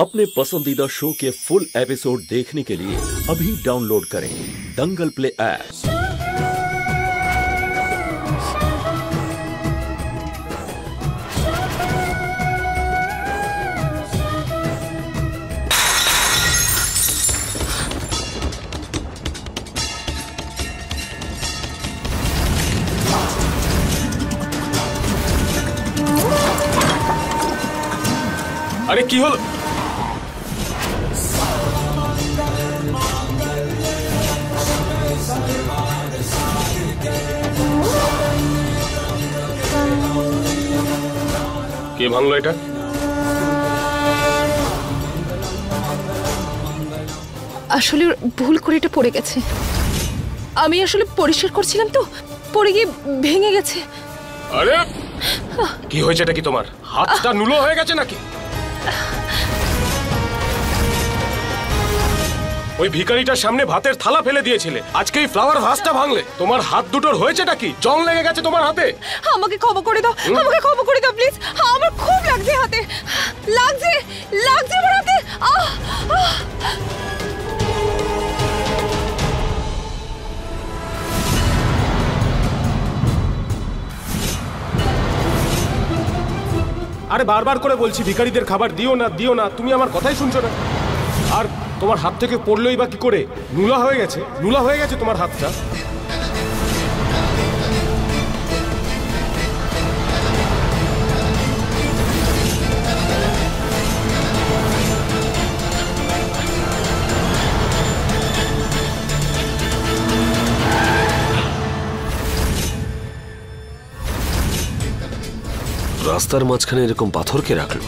अपने पसंदीदा शो के फुल एपिसोड देखने के लिए अभी डाउनलोड करें दंगल प्ले ऐप। अरे की हल কে ভাঙলো এটা? আসলে ভুল করে এটা পড়ে গেছে। আমি আসলে পরিষ্কার করছিলাম তো, পড়ে গিয়ে ভেঙে গেছে। আরে কি হয়েছে? এটা কি তোমার হাতটা নুলো হয়ে গেছে নাকি? ওই ভিখারিটার সামনে ভাতের থালা ফেলে দিয়েছিলে, আজকে এই ফ্লাওয়ার ভাসটা ভাঙলে। তোমার হাত দুটোর হয়েছেটা কি? জং লেগে গেছে তোমার হাতে। আমাকে ক্ষমা করে দাও, আমাকে ক্ষমা করে দাও প্লিজ। আমার খুব লাগছে হাতে, লাগছে লাগছে আমার হাতে। আরে বারবার করে বলছি ভিখারিদের খাবার দিও না দিও না, তুমি আমার কথাই শুনছো না। আর তোমার হাত থেকে পড়লোই বা কি করে? নুলা হয়ে গেছে, নুলা হয়ে গেছে তোমার হাতটা। রাস্তার মাঝখানে এরকম পাথর কে রাখলো?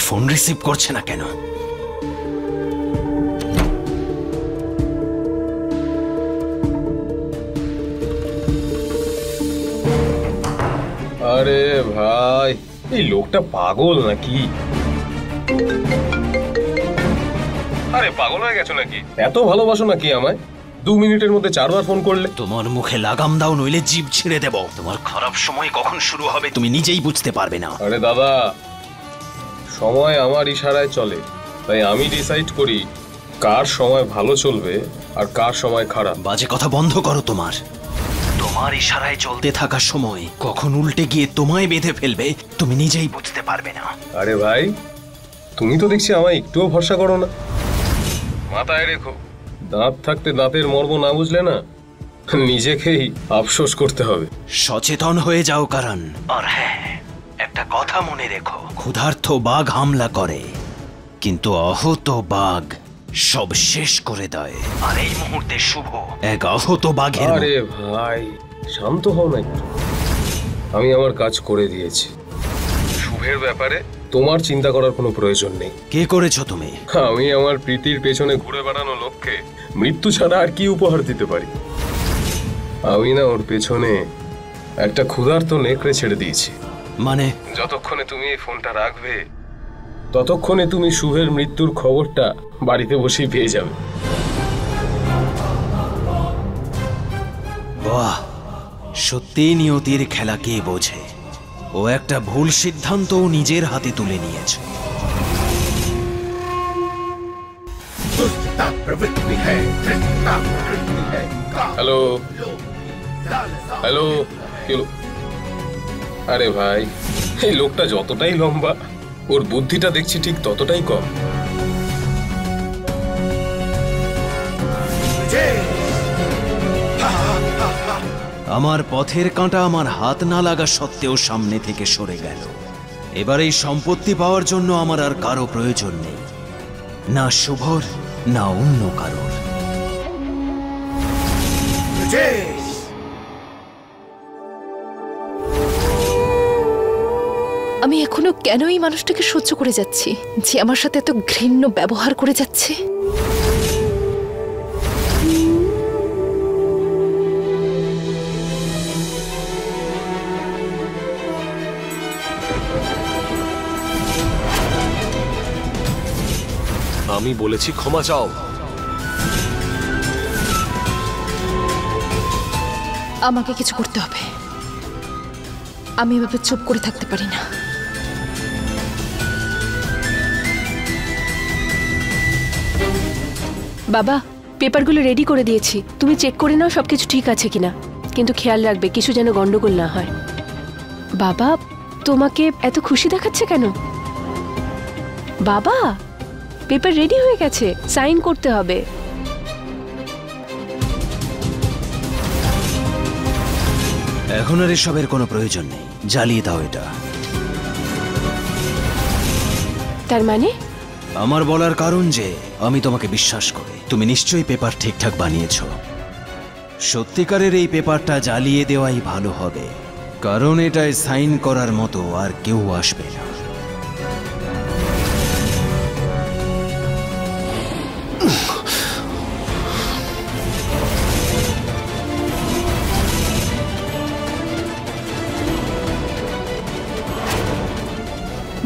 ফোন রিসিভ করছে না কেন? আরে ভাই, এই লোকটা পাগল নাকি? আরে পাগল হয়ে গেছো নাকি? এত ভালোবাসো নাকি আমায়? 2 মিনিটের মধ্যে 4 বার ফোন করলে। তোমার মুখে লাগাম দাও, নইলে জিভ ছিঁড়ে দেব। তোমার খারাপ সময় কখন শুরু হবে তুমি নিজেই বুঝতে পারবে না। আরে দাদা, সময় আমার ইশারায় চলে, তাই আমি ডিসাইড করি কার সময় ভালো চলবে আর কার সময় খারাপ। বাজে কথা বন্ধ করো। তোমার ইশারায় চলতে থাকা সময় কখন উল্টে গিয়ে তোমায় বেঁধে ফেলবে তুমি নিজেই বুঝতে পারবে না। আরে ভাই, তুমি তো দেখছি আমায় একটুও ভরসা করো না। মাথায় রেখো, দাঁত থাকতে দাঁতের মর্ম না বুঝলে না নিজেকেই আফসোস করতে হবে। সচেতন হয়ে যাও কারণ। আর হ্যাঁ, একটা কথা মনে রেখো, ক্ষুধার্ত বাঘ হামলা করে কিন্তু আহত বাঘ সব শেষ করে দেয়। আর এই মুহূর্তে শুভ এক আহত বাঘের। আরে ভাই শান্ত হও না একটু। আমি আমার কাজ করে দিয়েছি। শুভের ব্যাপারে তোমার চিন্তা করার কোনো প্রয়োজন নেই। কে করেছো তুমি? আমি আমার প্রীতির পেছনে ঘুরে বেড়ানো লোককে মৃত্যু ছাড়া আর কি উপহার দিতে পারি? আমি না ওর পেছনে একটা ক্ষুধার্ত নেকড়ে ছেড়ে দিয়েছি। মানে? যতক্ষণে তুমি এই ফোনটা রাখবে ততক্ষণে তুমি শুভের মৃত্যুর খবরটা বাড়িতে বসেই পেয়ে যাবে। বাহ, সত্যি নিয়তির খেলা কে বোঝে। ও একটা ভুল সিদ্ধান্ত নিজের হাতে তুলে নিয়েছে। হ্যালো হ্যালো, আরে ভাই, এই লোকটা যতটাই লম্বা ওর বুদ্ধিটা দেখছি ঠিক ততটাই কম। আমার পথের কাঁটা আমার হাত না লাগা সত্ত্বেও সামনে থেকে সরে গেল। এবার এই সম্পত্তি পাওয়ার জন্য আমার আর কারো প্রয়োজন নেই, না শুভর না অন্য কারোর। আমি এখনো কেন এই মানুষটাকে সহ্য করে যাচ্ছি, যে আমার সাথে এত ঘৃণ্য ব্যবহার করে যাচ্ছে? আমি বলেছি ক্ষমা চাও। আমাকে কিছু করতে হবে, আমি এভাবে চুপ করে থাকতে পারি না। বাবা, পেপারগুলো রেডি করে দিয়েছি, তুমি চেক করে নাও সবকিছু ঠিক আছে কিনা, কিন্তু খেয়াল রাখবে কিছু যেন গন্ডগোল না হয়। বাবা, তোমাকে এত খুশি দেখাচ্ছে কেন? বাবা, পেপার রেডি হয়ে গেছে, সাইন করতে হবে। এখন আর এসবের কোনো প্রয়োজন নেই, জ্বালিয়ে দাও এটা। তার মানে? আমার বলার কারণ যে আমি তোমাকে বিশ্বাস করি, তুমি নিশ্চয়ই পেপার ঠিকঠাক বানিয়েছো। সত্যিকারের এই পেপারটা জ্বালিয়ে দেওয়াই ভালো হবে, কারণ এটায় সাইন করার মতো আর কেউ আসবে না।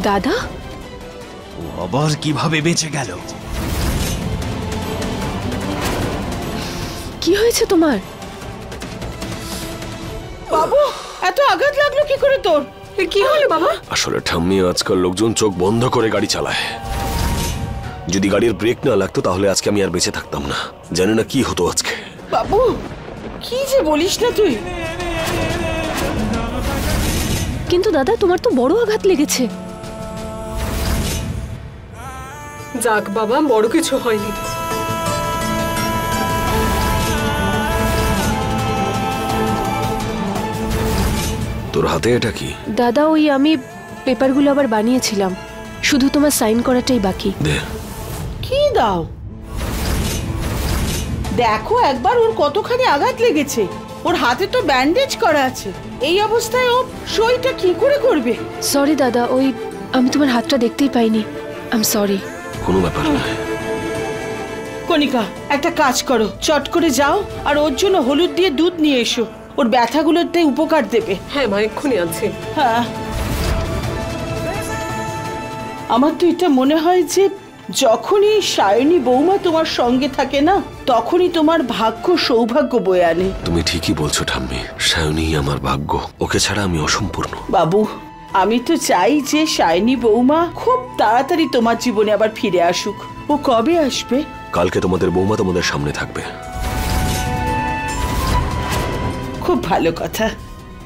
দাদা, ও আবার কিভাবে বেঁচে গেল? কি হয়েছে তোমার? বাবু, এত আঘাত লাগলো কি করে তোর? কি হলো বাবা? আসলে ঠাম্মি, আজকাল লোকজন চোখ বন্ধ করে গাড়ি চালায়। যদি গাড়ির ব্রেক না লাগতো তাহলে আজকে আমি আর বেঁচে থাকতাম না। জানি না কি হতো আজকে। বাবু, কি যে বলিস না তুই। কিন্তু দাদা, তোমার তো বড় আঘাত লেগেছে। যাক বাবা, বড় কিছু হয়নি। তোর হাতে এটা কি? দাদা, ওই আমি পেপারগুলো আবার বানিয়েছিলাম, শুধু তোমার সাইন করাটাই বাকি। দে। কি দাও? দেখো একবার ওর কতখানি আঘাত লেগেছে, ওর হাতে তো ব্যান্ডেজ করা আছে। এই অবস্থায় ও সইটা কি করে করবে? সরি দাদা, ওই আমি তোমার হাতটা দেখতেই পাইনি, আই এম সরি। কোনো ব্যাপার না। কণিকা, একটা কাজ করো, চট করে যাও আর ওর জন্য হলুদ দিয়ে দুধ নিয়ে এসো, ওর ব্যথাগুলোতে উপকার দেবে। হ্যাঁ মা, এক্ষুনি আনছি। হ্যাঁ, আমার তো এটা মনে হয় যে যখনই সায়নী বৌমা তোমার সঙ্গে থাকে না, তখনই তোমার ভাগ্য সৌভাগ্য বয়ে আনে। তুমি ঠিকই বলছো ঠাম্মি, সায়নী আমার ভাগ্য, ওকে ছাড়া আমি অসম্পূর্ণ। বাবু, আমি তো চাই যে সায়নী বৌমা খুব তাড়াতাড়ি তোমার জীবনে আবার ফিরে আসুক। ও কবে আসবে? কালকে তোমাদের বৌমা তোমাদের সামনে থাকবে। খুব ভালো কথা,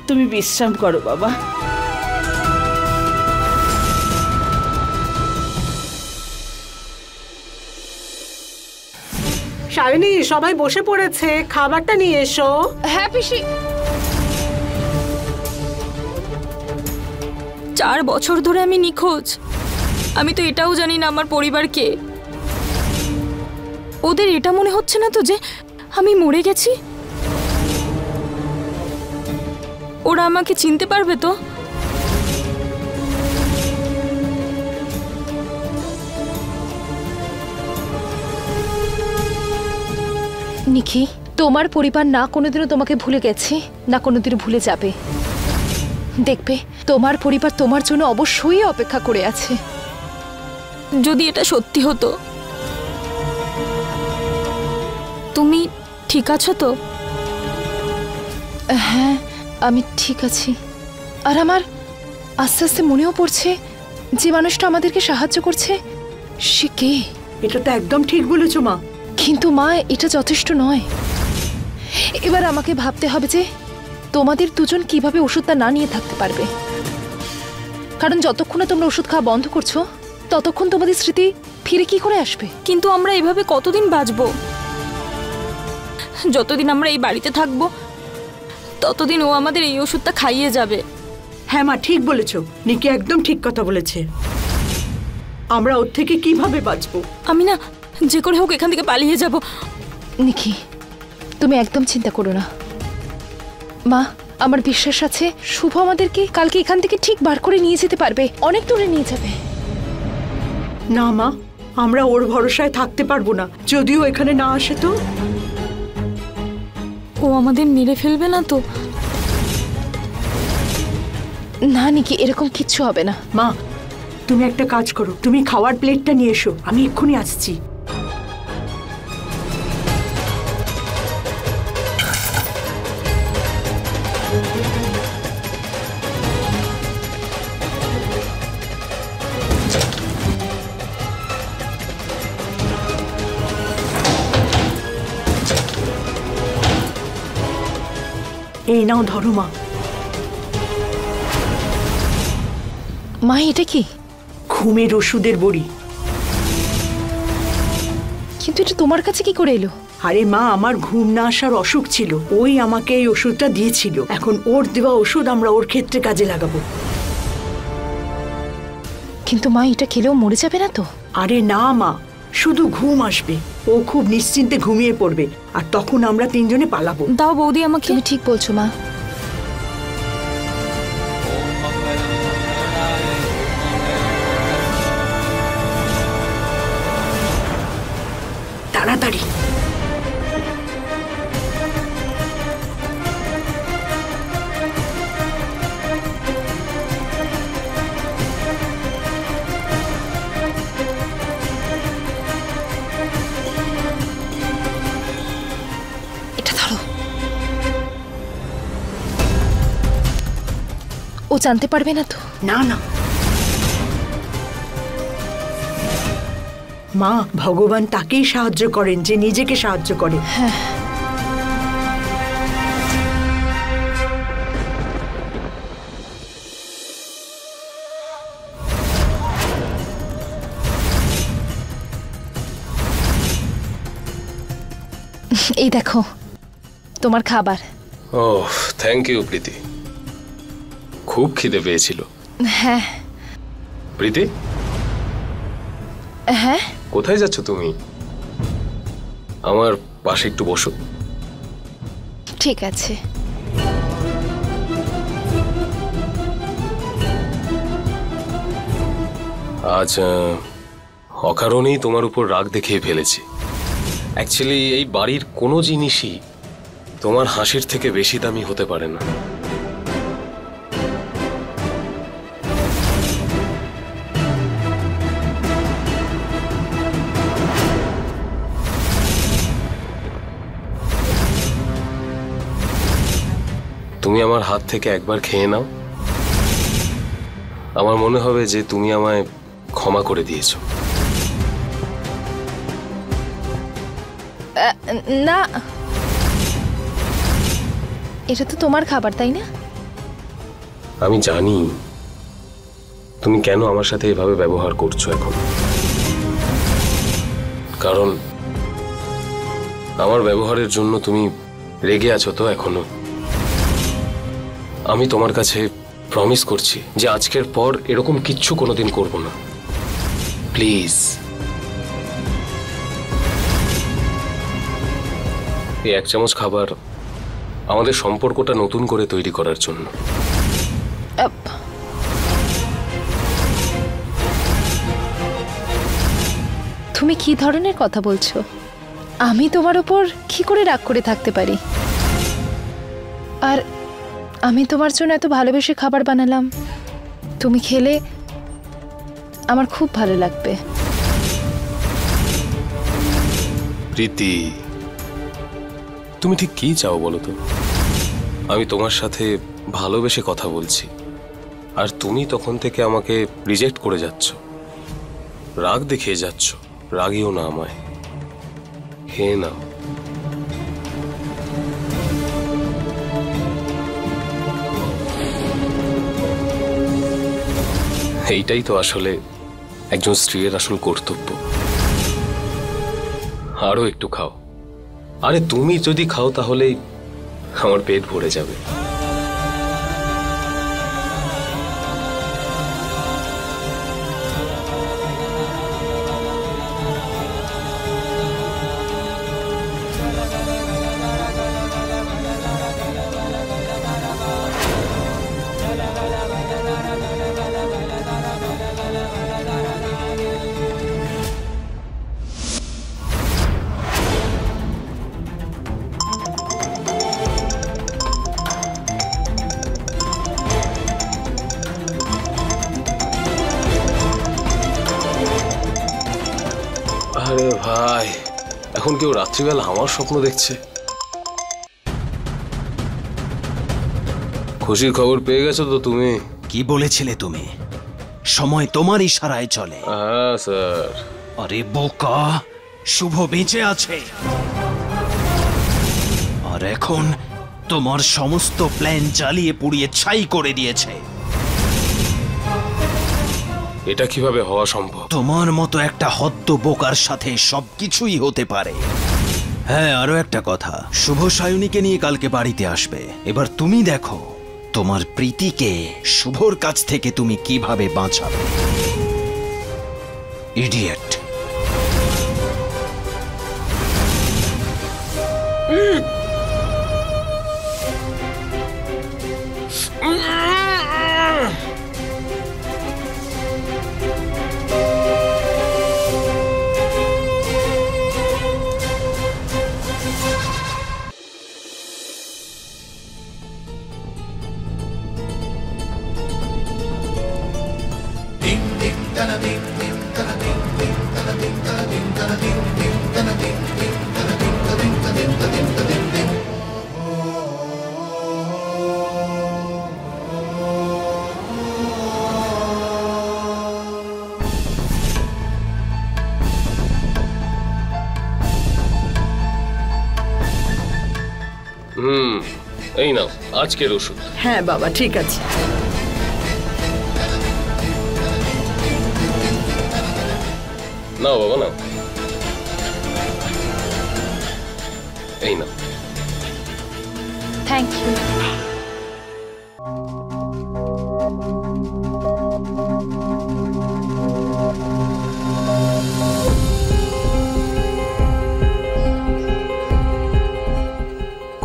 তুমি বিশ্রাম করো বাবা। সায়নী, সবাই বসে পড়েছে, খাবারটা নিয়ে এসো। হ্যাঁ পিসি। 4 বছর ধরে আমি নিখোঁজ। আমি তো এটাও জানি না আমার পরিবার কে। ওদের এটা মনে হচ্ছে না তো যে আমি মরে গেছি? ওরা আমাকে চিনতে পারবে তো? নিখি, তোমার পরিবার না কোনোদিনও তোমাকে ভুলে গেছে, না কোনোদিনও ভুলে যাবে। দেখবে তোমার পরিবার তোমার জন্য অবশ্যই অপেক্ষা করে আছে। যদি এটা সত্যি হতো। তুমি ঠিক আছো তো? হ্যাঁ, আমি ঠিক আছি। আর আমার আস্তে আস্তে মনেও পড়ছে যে মানুষটা আমাদেরকে সাহায্য করছে সে কে। এটা তো একদম ঠিক বলেছো মা। কিন্তু মা, এটা যথেষ্ট নয়। এবার আমাকে ভাবতে হবে যে তোমাদের দুজন কিভাবে ওষুধটা না নিয়ে থাকতে পারবে। কারণ যতক্ষণ না তোমরা ওষুধ খাওয়া বন্ধ করছো, ততক্ষণ তোমাদের স্মৃতি ফিরে কি করে আসবে? কিন্তু আমরা এভাবে কতদিন বাঁচবো? যতদিন আমরা এই বাড়িতে থাকবো ততদিন ও আমাদের এই ওষুধটা খাইয়ে যাবে। হ্যাঁ মা, ঠিক বলেছো। নিকি একদম ঠিক কথা বলেছে। আমরা ওর থেকে কিভাবে বাঁচবো? আমি না যে করে হোক এখান থেকে পালিয়ে যাব। নিকি, তুমি একদম চিন্তা করো না মা। আমার বিশ্বাস আছে শুভ আমাদেরকে কালকে এখান থেকে ঠিক বার করে নিয়ে যেতে পারবে, অনেক দূরে নিয়ে যাবে। না মা, আমরা ওর ভরসায় থাকতে পারবো না। যদিও এখানে না আসে তো? ও আমাদের মেরে ফেলবে না তো? না নিকি, এরকম কিচ্ছু হবে না। মা, তুমি একটা কাজ করো, তুমি খাওয়ার প্লেটটা নিয়ে এসো, আমি এক্ষুনি আসছি। এই নাও, ধরো মা। মা এটা কি? ঘুমের ওষুধের বড়ি। কিন্তু এটা তোমার কাছে কি করে এলো? আরে মা, আমার ঘুম না আসার অসুখ ছিল, ওই আমাকে এই ওষুধটা দিয়েছিল। এখন ওর দেওয়া ওষুধ আমরা ওর ক্ষেত্রে কাজে লাগাবো। কিন্তু মা এটা খেলেও মরে যাবে না তো? আরে না মা, শুধু ঘুম আসবে, ও খুব নিশ্চিন্তে ঘুমিয়ে পড়বে, আর তখন আমরা তিনজনে পালাবো। দাও বৌদি আমাকে। তুমি ঠিক বলছো মা। তাড়াতাড়ি। এটা ধরো। ও জানতে পারবে না তো? না না মা, ভগবান তাকেই সাহায্য করেন যে নিজেকে সাহায্য করে। হ্যাঁ। এই দেখো তোমার খাবার। ওহ, থ্যাংক ইউ প্রীতি। খুব খিদে পেয়েছিল। হ্যাঁ। প্রীতি, হ্যাঁ, কোথায় যাচ্ছ তুমি? আমার পাশে একটু বসো। ঠিক আছে। আজ অকারণেই তোমার উপর রাগ দেখিয়ে ফেলেছি। অ্যাকচুয়ালি এই বাড়ির কোনো জিনিসই তোমার হাসির থেকে বেশি দামি হতে পারে না। তুমি আমার হাত থেকে একবার খেয়ে নাও, আমার মনে হবে যে তুমি আমায় ক্ষমা করে দিয়েছো। না, এটা তো তোমার খাবার, তাই না? আমি জানি তুমি কেন আমার সাথে এভাবে ব্যবহার করছো এখন, কারণ আমার ব্যবহারের জন্য তুমি রেগে আছো তো এখনো। আমি তোমার কাছে প্রমিস করছি যে আজকের পর এরকম কিচ্ছু কোনোদিন করব না, প্লিজ। এই 1 চামচ খাবার আমাদের সম্পর্কটা নতুন করে তৈরি করার জন্য। তুমি কি ধরনের কথা বলছো? আমি তোমার উপর কি করে রাগ করে থাকতে পারি? আর আমি তোমার জন্য এত ভালোবেসে খাবার বানালাম, তুমি খেলে আমার খুব ভালো লাগবে। প্রীতি, তুমি ঠিক কি চাও বলো তো? আমি তোমার সাথে ভালোবেসে কথা বলছি, আর তুমি তখন থেকে আমাকে রিজেক্ট করে যাচ্ছ, রাগ দেখিয়ে যাচ্ছ। রাগিও না আমায়, খেয়ে নাও। এইটাই তো আসলে একজন স্ত্রীর আসল কর্তব্য। আরো একটু খাও। আরে তুমি যদি খাও তাহলেই আমার পেট ভরে যাবে। আরে ভাই, এখন কেউ রাত্রিবেলা আমার স্বপ্ন দেখছে? খুশির খবর পেয়ে গেছো তো তুমি? কি বলেছিলে তুমি? সময় তোমার ইশারায় চলে। হ্যাঁ স্যার। আরে বোকা, শুভ বেঁচে আছে, আর এখন তোমার সমস্ত প্ল্যান জ্বালিয়ে পুড়িয়ে ছাই করে দিয়েছে। এটা কিভাবে হওয়া সম্ভব? তোমার মতো একটা হদ্দ বোকার সাথে সবকিছুই হতে পারে। হ্যাঁ, আরো একটা কথা, শুভ সায়নীকে নিয়ে কালকে বাড়িতে আসবে। এবার তুমি দেখো তোমার প্রীতিকে শুভর কাছ থেকে তুমি কিভাবে বাঁচাবে। ইডিয়েট। এই নাও আজকের ওষুধ। হ্যাঁ বাবা, ঠিক আছে। নাও বাবা নাও, এই নাও। Thank you.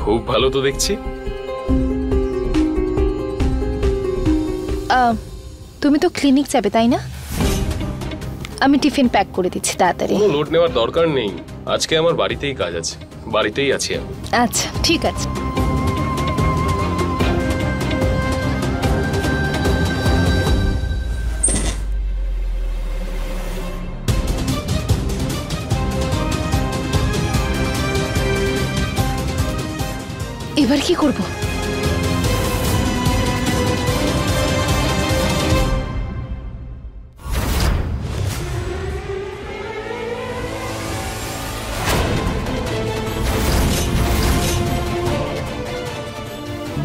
খুব ভালো তো দেখছি। তুমি তো ক্লিনিক যাবে তাই না? আমি টিফিন প্যাক করে দিচ্ছি তাড়াতাড়ি। কোনো লোড নেওয়ার দরকার নেই, আজকে আমার বাড়িতেই কাজ আছে, বাড়িতেই আছি আমি। আচ্ছা ঠিক আছে। এবার কি করব?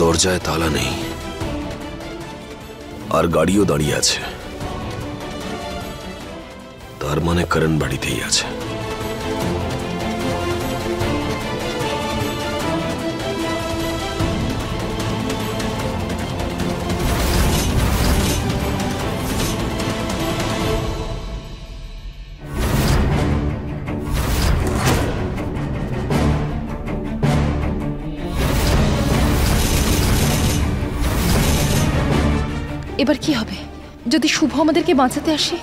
দরজায় তালা নেই, আর গাড়িও দাঁড়িয়ে আছে, তার মানে করণ বাড়িতেই আছে। এবার কি হবে? যদি শুভ আমাদেরকে বাঁচাতে আসে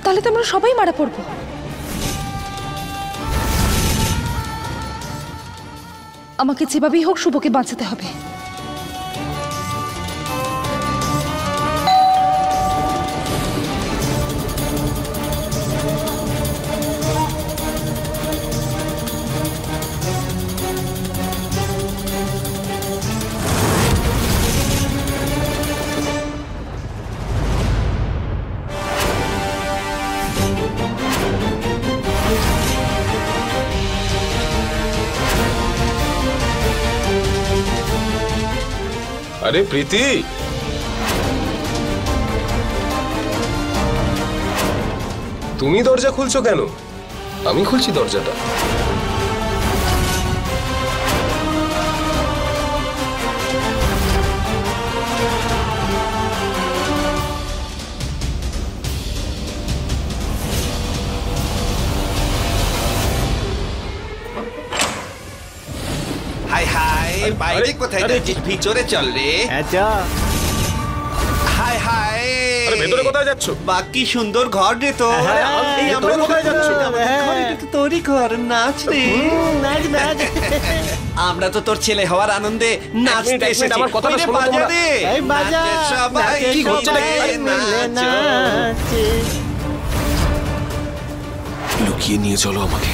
তাহলে তো আমরা সবাই মারা পড়বো। আমাকে যেভাবেই হোক শুভকে বাঁচাতে হবে। আরে প্রীতি, তুমি দরজা খুলছো কেন? আমি খুলছি দরজাটা। হাই হাই, বাইরে কোথায় যাচ্ছিস? ভিতরে চল রে। হাই হাই, আরে ভেতরে কোথায় যাচ্ছ? বাকি সুন্দর ঘর রে তো। এই আমরা কোথায় যাচ্ছ? তোরই ঘর, নাচ রে, নাচ নাচ। আমরা তো তোর ছেলে হওয়ার আনন্দে নাচতে এসেছি। আমার কথাটা শোনো বাজা তোমরা। রে, বাজা সবাই, কি হচ্ছে? নাচ। লুকিয়ে নিয়ে চলো আমাকে।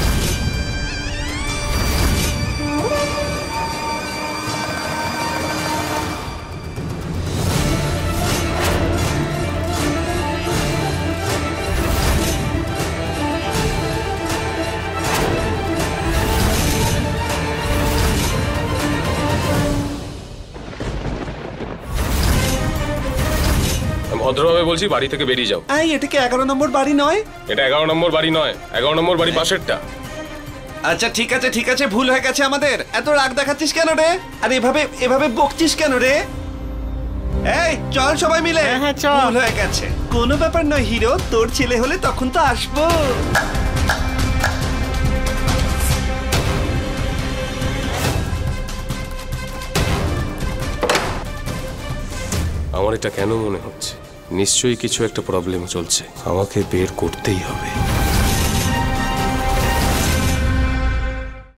ভদ্রভাবে বলছি, বাড়ি থেকে বেরিয়ে যাও। এই, এটা কি 11 নম্বর বাড়ি নয়? এটা 11 নম্বর বাড়ি নয়, 11 নম্বর বাড়ি পাশেরটা। আচ্ছা ঠিক আছে ঠিক আছে, ভুল হয়ে গেছে আমাদের। এত রাগ দেখাচ্ছিস কেন রে? আর এভাবে এভাবে বকছিস কেন রে? এই চল সবাই মিলে। হ্যাঁ, চল। ভুল হয়ে গেছে, কোনো ব্যাপার নয় হিরো, তোর ছেলে হলে তখন তো আসবো। আমার এটা কেন মনে হচ্ছে নিশ্চয়ই কিছু একটা প্রবলেম চলছে, আমাকে বের করতেই হবে।